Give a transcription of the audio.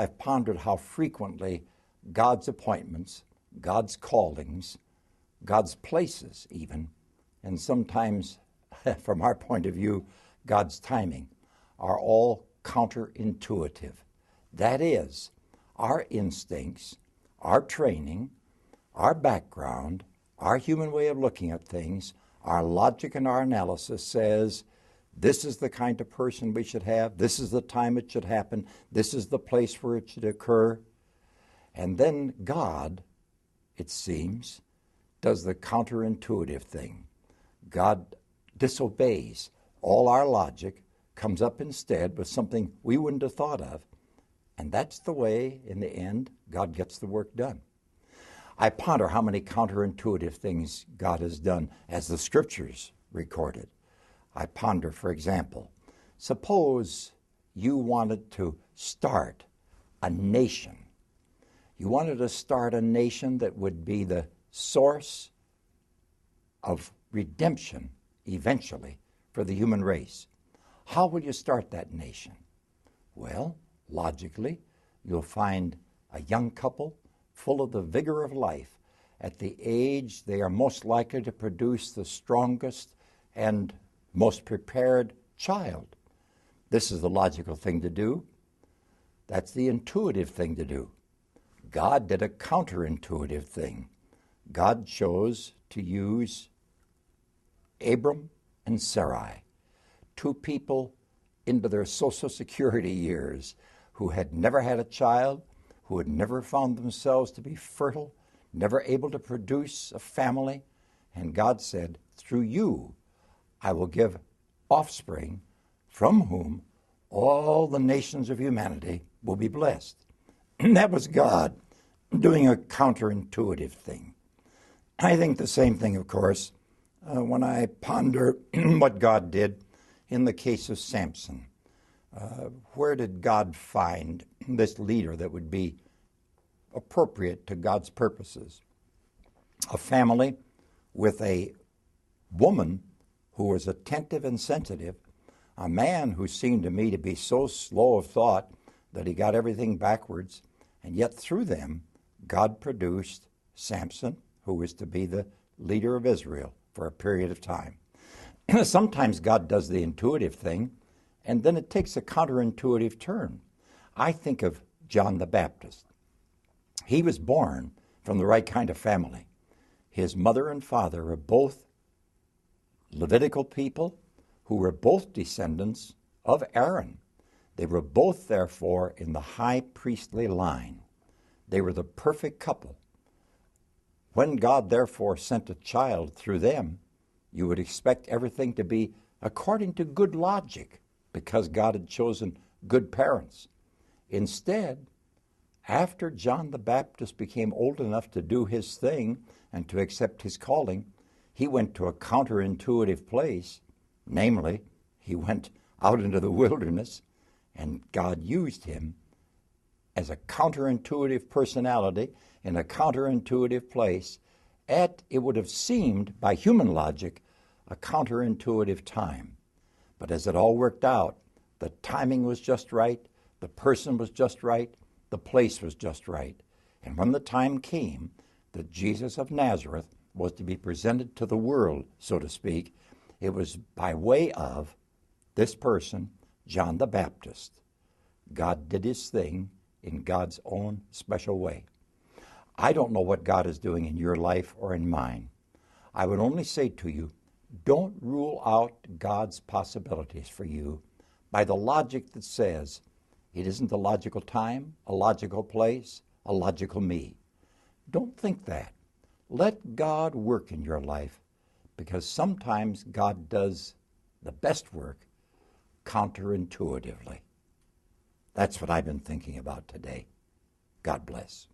I've pondered how frequently God's appointments, God's callings, God's places even, and sometimes, from our point of view, God's timing, are all counterintuitive. That is, our instincts, our training, our background, our human way of looking at things, our logic and our analysis says, this is the kind of person we should have, this is the time it should happen, this is the place where it should occur. And then God, it seems, does the counterintuitive thing. God disobeys all our logic, comes up instead with something we wouldn't have thought of, and that's the way, in the end, God gets the work done. I ponder how many counterintuitive things God has done as the Scriptures recorded. I ponder, for example, suppose you wanted to start a nation. You wanted to start a nation that would be the source of redemption eventually for the human race. How will you start that nation? Well, logically, you'll find a young couple full of the vigor of life. At the age they are most likely to produce the strongest and most prepared child. This is the logical thing to do. That's the intuitive thing to do. God did a counterintuitive thing. God chose to use Abram and Sarai, two people into their Social Security years who had never had a child, who had never found themselves to be fertile, never able to produce a family. And God said, through you, I will give offspring from whom all the nations of humanity will be blessed. And that was God doing a counterintuitive thing. I think the same thing, of course, when I ponder what God did in the case of Samson. Where did God find this leader that would be appropriate to God's purposes? A family with a woman who was attentive and sensitive, a man who seemed to me to be so slow of thought that he got everything backwards, and yet through them, God produced Samson, who was to be the leader of Israel for a period of time. Sometimes God does the intuitive thing, and then it takes a counterintuitive turn. I think of John the Baptist. He was born from the right kind of family. His mother and father were both Levitical people who were both descendants of Aaron. They were both, therefore, in the high priestly line. They were the perfect couple. When God, therefore, sent a child through them, you would expect everything to be according to good logic, because God had chosen good parents. Instead, after John the Baptist became old enough to do his thing and to accept his calling, he went to a counterintuitive place, namely, he went out into the wilderness, and God used him as a counterintuitive personality in a counterintuitive place at, it would have seemed by human logic, a counterintuitive time. But as it all worked out, the timing was just right, the person was just right, the place was just right. And when the time came that Jesus of Nazareth was to be presented to the world, so to speak, it was by way of this person, John the Baptist. God did his thing in God's own special way. I don't know what God is doing in your life or in mine. I would only say to you, don't rule out God's possibilities for you by the logic that says it isn't a logical time, a logical place, a logical me. Don't think that. Let God work in your life, because sometimes God does the best work counterintuitively. That's what I've been thinking about today. God bless.